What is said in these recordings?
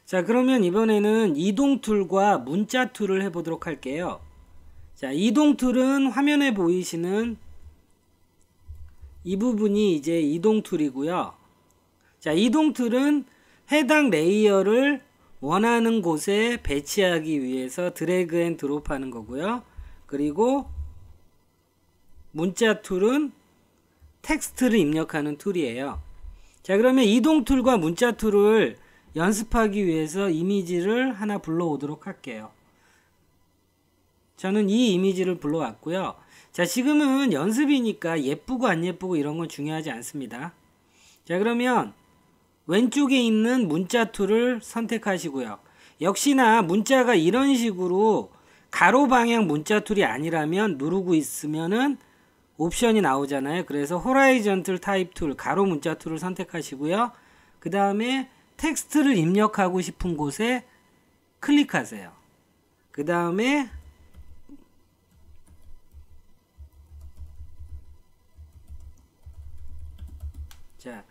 자, 그러면 이번에는 이동 툴과 문자 툴을 해보도록 할게요. 자, 이동 툴은 화면에 보이시는 이 부분이 이제 이동 툴이고요. 자, 이동 툴은 해당 레이어를 원하는 곳에 배치하기 위해서 드래그 앤 드롭 하는 거고요. 그리고 문자 툴은 텍스트를 입력하는 툴이에요. 자, 그러면 이동 툴과 문자 툴을 연습하기 위해서 이미지를 하나 불러오도록 할게요. 저는 이 이미지를 불러왔고요. 자, 지금은 연습이니까 예쁘고 안 예쁘고 이런 건 중요하지 않습니다. 자, 그러면 왼쪽에 있는 문자 툴을 선택하시고요. 역시나 문자가 이런 식으로 가로 방향 문자 툴이 아니라면 누르고 있으면은 옵션이 나오잖아요. 그래서 호라이전틀 타입 툴, 가로 문자 툴을 선택하시고요. 그 다음에 텍스트를 입력하고 싶은 곳에 클릭하세요. 그 다음에 자,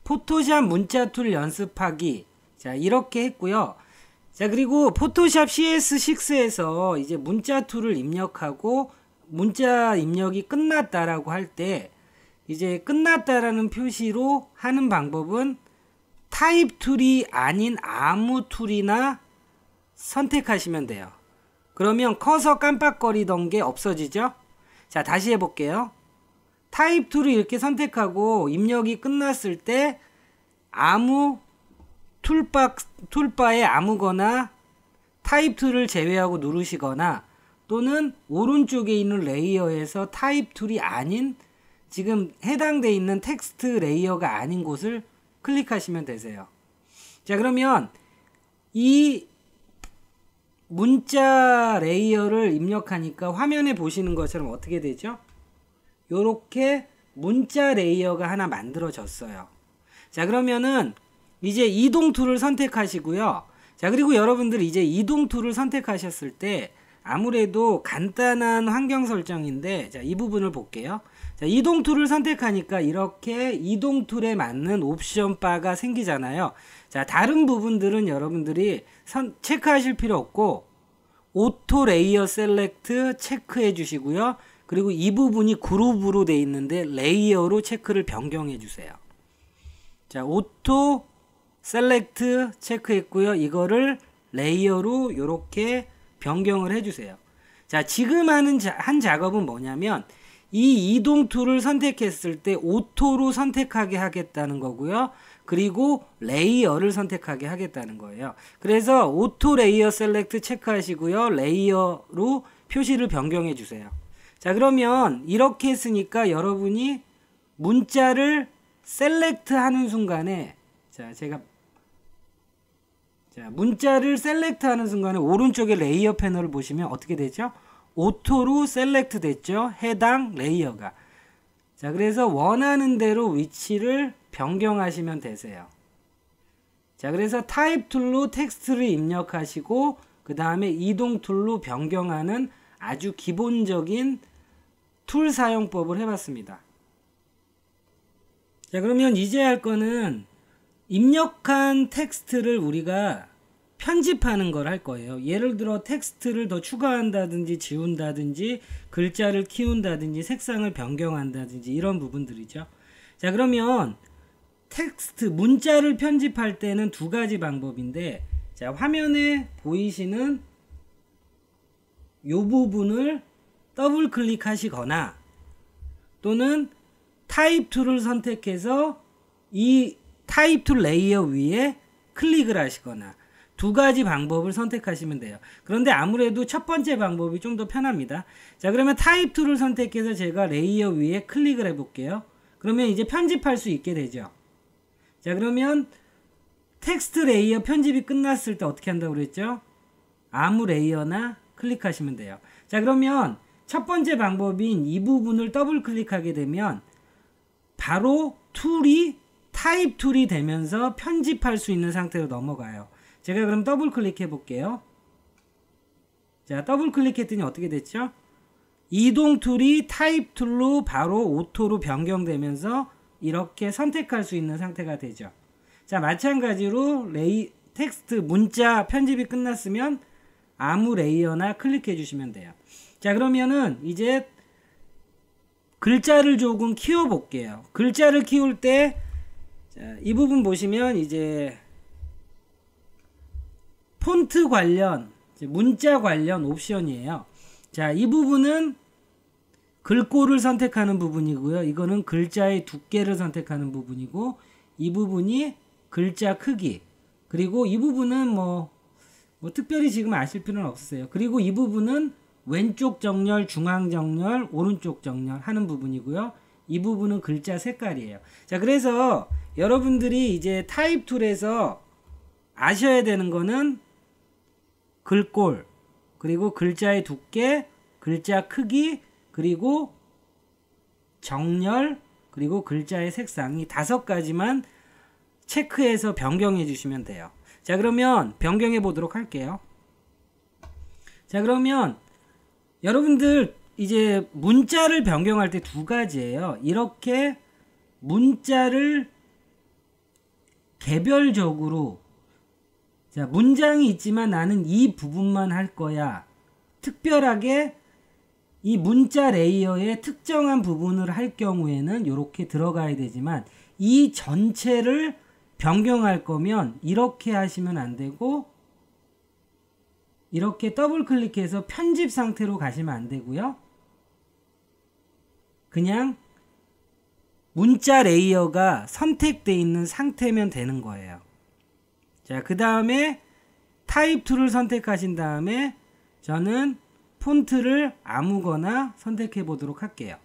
포토샵 문자 툴 연습하기. 자, 이렇게 했고요. 자, 그리고 포토샵 CS6에서 이제 문자 툴을 입력하고 문자 입력이 끝났다라고 할 때 이제 끝났다라는 표시로 하는 방법은 타입 툴이 아닌 아무 툴이나 선택하시면 돼요. 그러면 커서 깜빡거리던 게 없어지죠? 자, 다시 해볼게요. 타입 툴을 이렇게 선택하고 입력이 끝났을 때 아무 툴바에 아무거나 타입 툴을 제외하고 누르시거나 또는 오른쪽에 있는 레이어에서 타입 툴이 아닌 지금 해당되어 있는 텍스트 레이어가 아닌 곳을 클릭하시면 되세요. 자, 그러면 이 문자 레이어를 입력하니까 화면에 보시는 것처럼 어떻게 되죠? 요렇게 문자 레이어가 하나 만들어졌어요. 자, 그러면은 이제 이동 툴을 선택하시고요. 자, 그리고 여러분들 이제 이동 툴을 선택하셨을 때 아무래도 간단한 환경 설정인데, 자, 이 부분을 볼게요. 자, 이동 툴을 선택하니까 이렇게 이동 툴에 맞는 옵션 바가 생기잖아요. 자, 다른 부분들은 여러분들이 체크하실 필요 없고 오토 레이어 셀렉트 체크해 주시고요. 그리고 이 부분이 그룹으로 되어 있는데 레이어로 체크를 변경해 주세요. 자, 오토 셀렉트 체크했고요. 이거를 레이어로 이렇게 변경을 해주세요. 자, 지금 한 작업은 뭐냐면 이 이동 툴을 선택했을 때 오토로 선택하게 하겠다는 거고요. 그리고 레이어를 선택하게 하겠다는 거예요. 그래서 오토 레이어 셀렉트 체크하시고요. 레이어로 표시를 변경해 주세요. 자, 그러면 이렇게 했으니까 여러분이 문자를 셀렉트 하는 순간에 문자를 셀렉트 하는 순간에 오른쪽에 레이어 패널을 보시면 어떻게 되죠? 오토로 셀렉트 됐죠? 해당 레이어가. 자, 그래서 원하는 대로 위치를 변경하시면 되세요. 자, 그래서 타입 툴로 텍스트를 입력하시고 그 다음에 이동 툴로 변경하는 아주 기본적인 툴 사용법을 해봤습니다. 자, 그러면 이제 할 거는 입력한 텍스트를 우리가 편집하는 걸 할 거예요. 예를 들어 텍스트를 더 추가한다든지 지운다든지 글자를 키운다든지 색상을 변경한다든지 이런 부분들이죠. 자, 그러면 텍스트 문자를 편집할 때는 두 가지 방법인데, 자, 화면에 보이시는 이 부분을 더블 클릭하시거나 또는 타입 툴을 선택해서 이 타입 툴 레이어 위에 클릭을 하시거나 두 가지 방법을 선택하시면 돼요. 그런데 아무래도 첫 번째 방법이 좀 더 편합니다. 자, 그러면 타입 툴을 선택해서 제가 레이어 위에 클릭을 해 볼게요. 그러면 이제 편집할 수 있게 되죠. 자, 그러면 텍스트 레이어 편집이 끝났을 때 어떻게 한다고 그랬죠? 아무 레이어나 클릭하시면 돼요. 자, 그러면 첫 번째 방법인 이 부분을 더블 클릭하게 되면 바로 툴이 타입 툴이 되면서 편집할 수 있는 상태로 넘어가요. 제가 그럼 더블 클릭해 볼게요. 자, 더블 클릭했더니 어떻게 됐죠? 이동 툴이 타입 툴로 바로 오토로 변경되면서 이렇게 선택할 수 있는 상태가 되죠. 자, 마찬가지로 텍스트 문자 편집이 끝났으면 아무 레이어나 클릭해 주시면 돼요. 자, 그러면은 이제 글자를 조금 키워 볼게요. 글자를 키울 때 이 부분 보시면 이제 폰트 관련, 문자 관련 옵션이에요. 자, 이 부분은 글꼴을 선택하는 부분이고요. 이거는 글자의 두께를 선택하는 부분이고, 이 부분이 글자 크기, 그리고 이 부분은 뭐 특별히 지금 아실 필요는 없으세요. 그리고 이 부분은 왼쪽 정렬, 중앙 정렬, 오른쪽 정렬 하는 부분이고요. 이 부분은 글자 색깔이에요. 자, 그래서 여러분들이 이제 타입 툴에서 아셔야 되는 거는 글꼴, 그리고 글자의 두께, 글자 크기, 그리고 정렬, 그리고 글자의 색상, 이 5가지만 체크해서 변경해 주시면 돼요. 자, 그러면 변경해 보도록 할게요. 자, 그러면 여러분들 이제 문자를 변경할 때 2가지예요. 이렇게 문자를 개별적으로, 자, 문장이 있지만 나는 이 부분만 할 거야. 특별하게 이 문자 레이어의 특정한 부분을 할 경우에는 이렇게 들어가야 되지만, 이 전체를 변경할 거면 이렇게 하시면 안 되고, 이렇게 더블 클릭해서 편집 상태로 가시면 안 되고요. 그냥 문자 레이어가 선택되어 있는 상태면 되는 거예요. 자, 그 다음에 타입 툴을 선택하신 다음에 저는 폰트를 아무거나 선택해 보도록 할게요.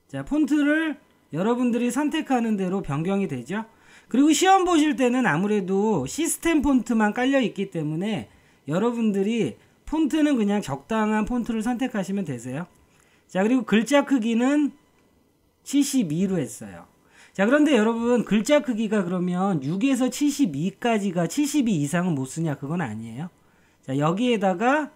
자, 폰트를 여러분들이 선택하는 대로 변경이 되죠. 그리고 시험 보실 때는 아무래도 시스템 폰트만 깔려 있기 때문에 여러분들이 폰트는 그냥 적당한 폰트를 선택하시면 되세요. 자, 그리고 글자 크기는 72로 했어요. 자, 그런데 여러분 글자 크기가 그러면 6에서 72까지가 72 이상은 못 쓰냐? 그건 아니에요. 자, 여기에다가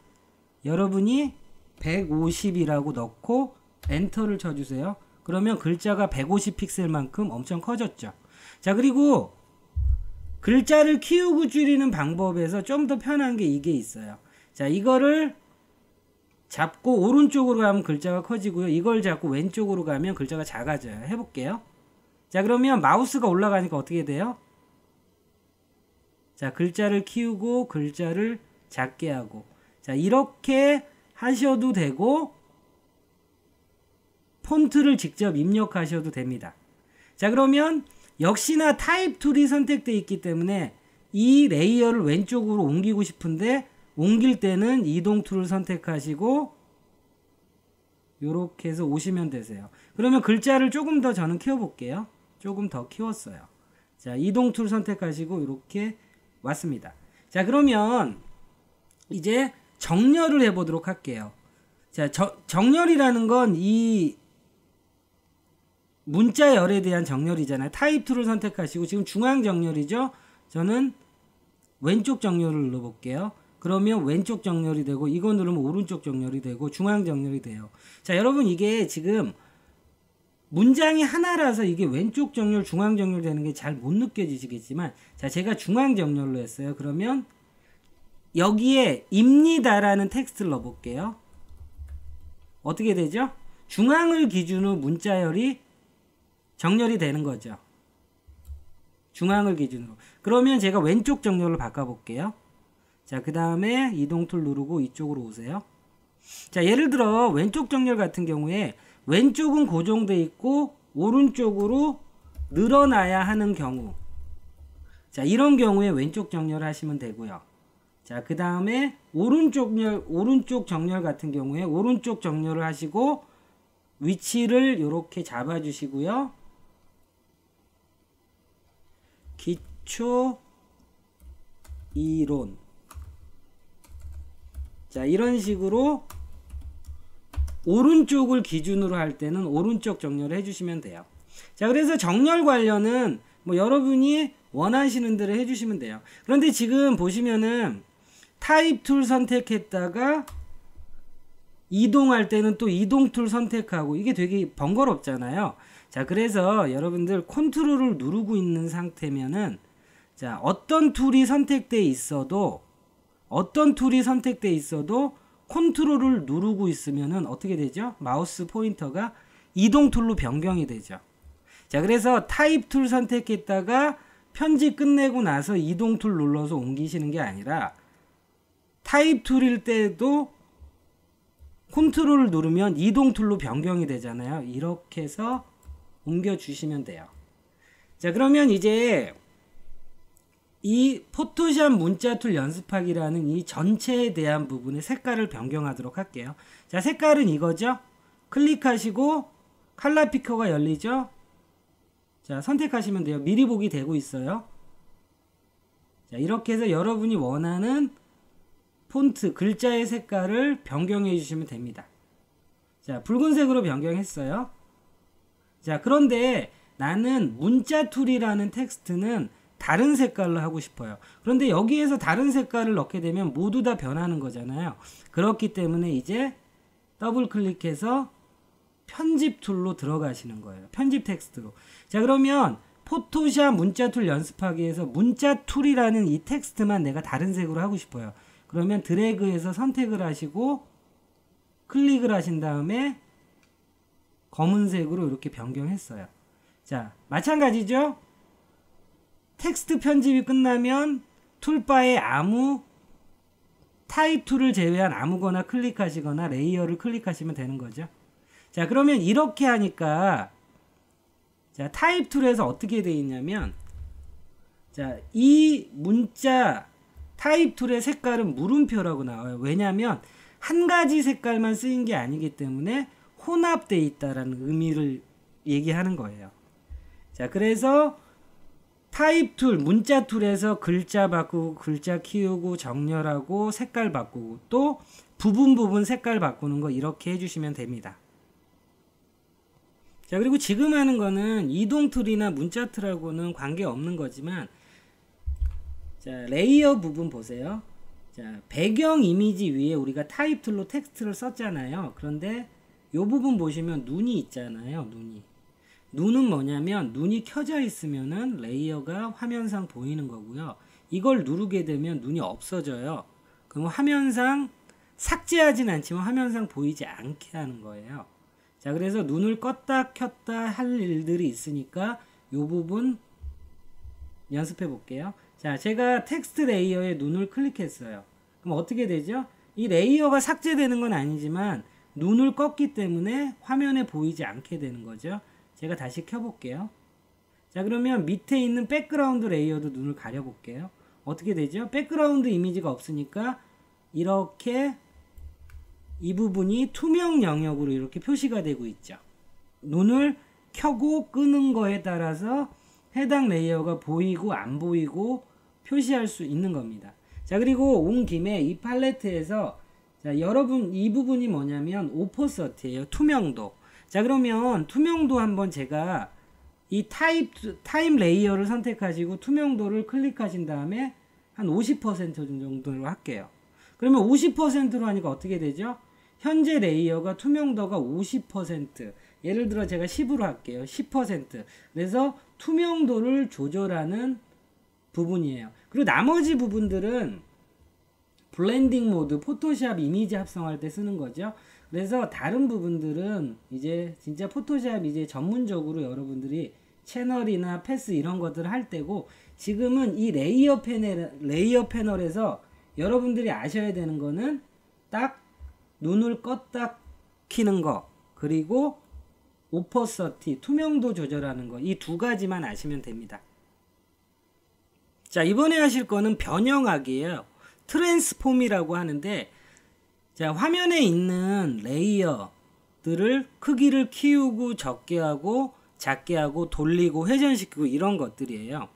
여러분이 150이라고 넣고 엔터를 쳐주세요. 그러면 글자가 150 픽셀만큼 엄청 커졌죠. 자, 그리고 글자를 키우고 줄이는 방법에서 좀 더 편한 게 이게 있어요. 자, 이거를 잡고 오른쪽으로 가면 글자가 커지고요. 이걸 잡고 왼쪽으로 가면 글자가 작아져요. 해볼게요. 자, 그러면 마우스가 올라가니까 어떻게 돼요? 자, 글자를 키우고 글자를 작게 하고, 자, 이렇게 하셔도 되고 폰트를 직접 입력하셔도 됩니다. 자, 그러면 역시나 타입 툴이 선택되어 있기 때문에 이 레이어를 왼쪽으로 옮기고 싶은데, 옮길 때는 이동 툴을 선택하시고 요렇게 해서 오시면 되세요. 그러면 글자를 조금 더 저는 키워볼게요. 조금 더 키웠어요. 자, 이동 툴 선택하시고 이렇게 왔습니다. 자, 그러면 이제 정렬을 해보도록 할게요. 자, 정렬이라는 건 이 문자열에 대한 정렬이잖아요. 타입 툴을 선택하시고, 지금 중앙 정렬이죠. 저는 왼쪽 정렬을 눌러볼게요. 그러면 왼쪽 정렬이 되고, 이거 누르면 오른쪽 정렬이 되고, 중앙 정렬이 돼요. 자, 여러분 이게 지금 문장이 하나라서 이게 왼쪽 정렬, 중앙 정렬 되는 게 잘 못 느껴지시겠지만, 자, 제가 중앙 정렬로 했어요. 그러면 여기에 입니다라는 텍스트를 넣어볼게요. 어떻게 되죠? 중앙을 기준으로 문자열이 정렬이 되는 거죠. 중앙을 기준으로. 그러면 제가 왼쪽 정렬로 바꿔볼게요. 자, 그 다음에 이동 툴 누르고 이쪽으로 오세요. 자, 예를 들어 왼쪽 정렬 같은 경우에 왼쪽은 고정돼 있고 오른쪽으로 늘어나야 하는 경우, 자, 이런 경우에 왼쪽 정렬 하시면 되고요. 자, 그 다음에 오른쪽 정렬 같은 경우에 오른쪽 정렬을 하시고 위치를 이렇게 잡아 주시고요. 기초 이론, 자, 이런 식으로 오른쪽을 기준으로 할 때는 오른쪽 정렬을 해주시면 돼요. 자, 그래서 정렬 관련은 뭐 여러분이 원하시는 대로 해주시면 돼요. 그런데 지금 보시면은 타입 툴 선택했다가 이동할 때는 또 이동 툴 선택하고, 이게 되게 번거롭잖아요. 자, 그래서 여러분들 컨트롤을 누르고 있는 상태면은 자, 어떤 툴이 선택돼 있어도 컨트롤을 누르고 있으면은 어떻게 되죠? 마우스 포인터가 이동 툴로 변경이 되죠. 자, 그래서 타입 툴 선택했다가 편집 끝내고 나서 이동 툴 눌러서 옮기시는 게 아니라 타입 툴일 때도 컨트롤을 누르면 이동 툴로 변경이 되잖아요. 이렇게 해서 옮겨 주시면 돼요. 자, 그러면 이제 이 포토샵 문자 툴 연습하기라는 이 전체에 대한 부분의 색깔을 변경하도록 할게요. 자, 색깔은 이거죠. 클릭하시고 컬러 피커가 열리죠. 자, 선택하시면 돼요. 미리 보기 되고 있어요. 자, 이렇게 해서 여러분이 원하는 폰트, 글자의 색깔을 변경해 주시면 됩니다. 자, 붉은색으로 변경했어요. 자, 그런데 나는 문자 툴이라는 텍스트는 다른 색깔로 하고 싶어요. 그런데 여기에서 다른 색깔을 넣게 되면 모두 다 변하는 거잖아요. 그렇기 때문에 이제 더블 클릭해서 편집 툴로 들어가시는 거예요. 편집 텍스트로. 자, 그러면 포토샵 문자 툴 연습하기에서 문자 툴이라는 이 텍스트만 내가 다른 색으로 하고 싶어요. 그러면 드래그해서 선택을 하시고 클릭을 하신 다음에 검은색으로 이렇게 변경했어요. 자, 마찬가지죠? 텍스트 편집이 끝나면 툴바에 아무 타입 툴을 제외한 아무거나 클릭하시거나 레이어를 클릭하시면 되는 거죠. 자, 그러면 이렇게 하니까 자, 타입 툴에서 어떻게 되어 있냐면 자, 이 문자 타입 툴의 색깔은 물음표라고 나와요. 왜냐하면 한 가지 색깔만 쓰인 게 아니기 때문에 혼합되어 있다라는 의미를 얘기하는 거예요. 자, 그래서 타입 툴, 문자 툴에서 글자 바꾸고, 글자 키우고, 정렬하고, 색깔 바꾸고, 또 부분 색깔 바꾸는 거 이렇게 해주시면 됩니다. 자, 그리고 지금 하는 거는 이동 툴이나 문자 툴하고는 관계없는 거지만 자, 레이어 부분 보세요. 자, 배경 이미지 위에 우리가 타입 툴로 텍스트를 썼잖아요. 그런데 이 부분 보시면 눈이 있잖아요. 눈은 뭐냐면 눈이 켜져 있으면은 레이어가 화면상 보이는 거고요. 이걸 누르게 되면 눈이 없어져요. 그럼 화면상 삭제하진 않지만 화면상 보이지 않게 하는 거예요. 자, 그래서 눈을 껐다 켰다 할 일들이 있으니까 이 부분 연습해 볼게요. 자, 제가 텍스트 레이어에 눈을 클릭했어요. 그럼 어떻게 되죠? 이 레이어가 삭제되는 건 아니지만 눈을 껐기 때문에 화면에 보이지 않게 되는 거죠. 제가 다시 켜볼게요. 자, 그러면 밑에 있는 백그라운드 레이어도 눈을 가려볼게요. 어떻게 되죠? 백그라운드 이미지가 없으니까 이렇게 이 부분이 투명 영역으로 이렇게 표시가 되고 있죠. 눈을 켜고 끄는 거에 따라서 해당 레이어가 보이고 안 보이고 표시할 수 있는 겁니다. 자, 그리고 온 김에 이 팔레트에서 자, 여러분 이 부분이 뭐냐면 오퍼서티예요. 투명도. 자, 그러면 투명도 한번 제가 이 타입 레이어를 선택하시고 투명도를 클릭하신 다음에 한 50% 정도로 할게요. 그러면 50%로 하니까 어떻게 되죠? 현재 레이어가 투명도가 50%, 예를 들어 제가 10으로 할게요. 10%. 그래서 투명도를 조절하는 부분이에요. 그리고 나머지 부분들은 블렌딩 모드, 포토샵 이미지 합성할 때 쓰는 거죠. 그래서 다른 부분들은 이제 진짜 포토샵 이제 전문적으로 여러분들이 채널이나 패스 이런 것들을 할 때고, 지금은 이 레이어 패널에서 여러분들이 아셔야 되는 거는 딱 눈을 껐다 키는 거, 그리고 오퍼서티, 투명도 조절하는 거, 이 두 가지만 아시면 됩니다. 자, 이번에 하실 거는 변형하기예요. 트랜스폼이라고 하는데, 자, 화면에 있는 레이어들을 크기를 키우고 적게 하고 작게 하고 돌리고 회전시키고 이런 것들이에요.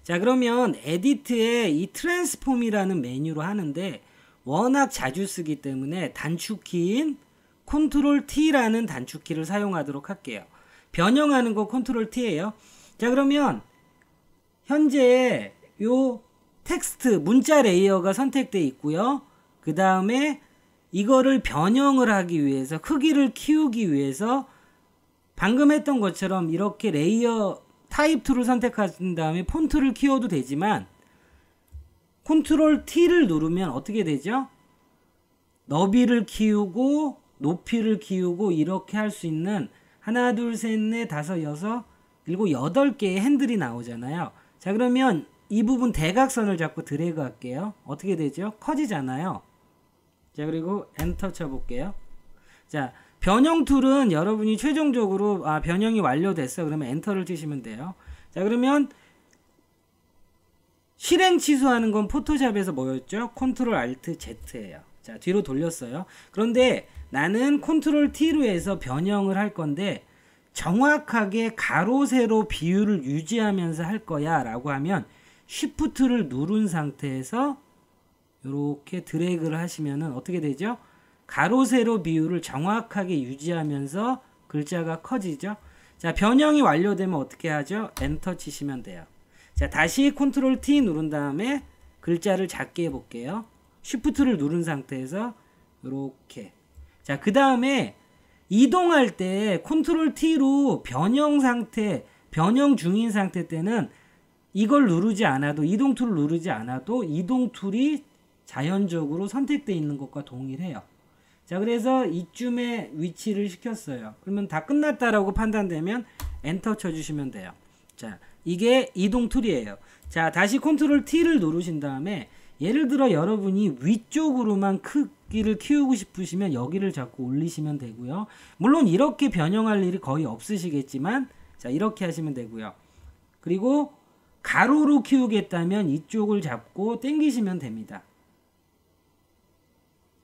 자, 그러면 에디트에 이 트랜스폼이라는 메뉴로 하는데 워낙 자주 쓰기 때문에 단축키인 컨트롤 T라는 단축키를 사용하도록 할게요. 변형하는 거 컨트롤 T예요. 자, 그러면 현재 요 텍스트 문자 레이어가 선택되어 있고요. 그 다음에 이거를 변형을 하기 위해서, 크기를 키우기 위해서 방금 했던 것처럼 이렇게 레이어 타입 툴을 선택하신 다음에 폰트를 키워도 되지만 컨트롤 T를 누르면 어떻게 되죠? 너비를 키우고 높이를 키우고 이렇게 할 수 있는 하나 둘 셋 넷 다섯 여섯 일곱 여덟 개의 핸들이 나오잖아요. 자, 그러면 이 부분 대각선을 잡고 드래그 할게요. 어떻게 되죠? 커지잖아요. 자, 그리고 엔터 쳐볼게요. 자, 변형 툴은 여러분이 최종적으로 변형이 완료됐어 그러면 엔터를 치시면 돼요. 자, 그러면 실행 취소하는 건 포토샵에서 뭐였죠? 컨트롤 알트 Z예요. 자, 뒤로 돌렸어요. 그런데 나는 컨트롤 T로 해서 변형을 할 건데 정확하게 가로 세로 비율을 유지하면서 할 거야 라고 하면 쉬프트를 누른 상태에서 이렇게 드래그를 하시면은 어떻게 되죠? 가로 세로 비율을 정확하게 유지하면서 글자가 커지죠. 자, 변형이 완료되면 어떻게 하죠? 엔터 치시면 돼요. 자, 다시 컨트롤 T 누른 다음에 글자를 작게 해볼게요. 쉬프트를 누른 상태에서 이렇게. 자, 그 다음에 이동할 때 컨트롤 T로 변형 상태, 변형 중인 상태 때는 이걸 누르지 않아도, 이동 툴을 누르지 않아도 이동 툴이 자연적으로 선택되어 있는 것과 동일해요. 자, 그래서 이쯤에 위치를 시켰어요. 그러면 다 끝났다라고 판단되면 엔터 쳐주시면 돼요. 자, 이게 이동 툴이에요. 자, 다시 컨트롤 T를 누르신 다음에 예를 들어 여러분이 위쪽으로만 크기를 키우고 싶으시면 여기를 잡고 올리시면 되고요. 물론 이렇게 변형할 일이 거의 없으시겠지만 자, 이렇게 하시면 되고요. 그리고 가로로 키우겠다면 이쪽을 잡고 당기시면 됩니다.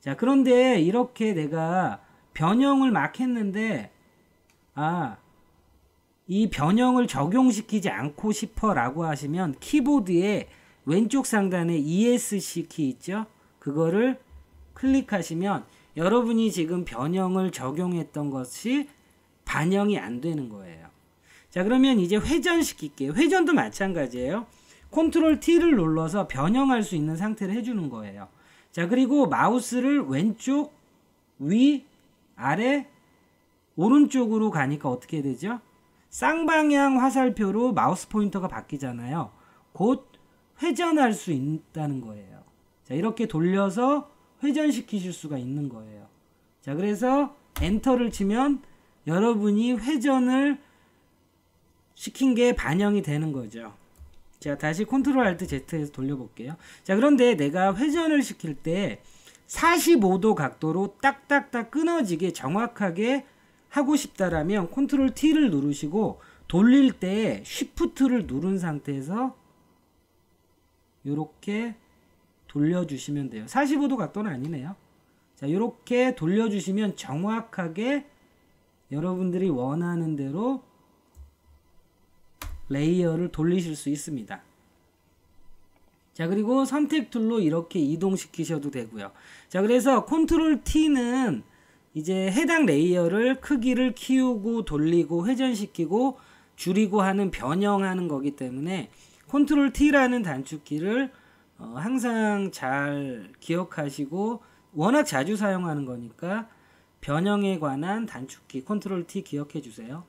자, 그런데 이렇게 내가 변형을 막 했는데 이 변형을 적용시키지 않고 싶어 라고 하시면 키보드에 왼쪽 상단에 ESC 키 있죠? 그거를 클릭하시면 여러분이 지금 변형을 적용했던 것이 반영이 안 되는 거예요. 자, 그러면 이제 회전시킬게요. 회전도 마찬가지예요. 컨트롤 T를 눌러서 변형할 수 있는 상태를 해주는 거예요. 자, 그리고 마우스를 왼쪽, 위, 아래, 오른쪽으로 가니까 어떻게 되죠? 쌍방향 화살표로 마우스 포인터가 바뀌잖아요. 곧 회전할 수 있다는 거예요. 자, 이렇게 돌려서 회전시키실 수가 있는 거예요. 자, 그래서 엔터를 치면 여러분이 회전을 시킨 게 반영이 되는 거죠. 자, 다시 컨트롤 알트 Z에서 돌려볼게요. 자, 그런데 내가 회전을 시킬 때 45도 각도로 딱딱딱 끊어지게 정확하게 하고 싶다라면 컨트롤 T를 누르시고 돌릴 때 쉬프트를 누른 상태에서 이렇게 돌려주시면 돼요. 45도 각도는 아니네요. 자, 이렇게 돌려주시면 정확하게 여러분들이 원하는 대로 레이어를 돌리실 수 있습니다. 자, 그리고 선택 툴로 이렇게 이동시키셔도 되고요. 자, 그래서 컨트롤 T는 이제 해당 레이어를 크기를 키우고 돌리고 회전시키고 줄이고 하는 변형하는 거기 때문에 컨트롤 T라는 단축키를 항상 잘 기억하시고 워낙 자주 사용하는 거니까 변형에 관한 단축키 컨트롤 T 기억해 주세요.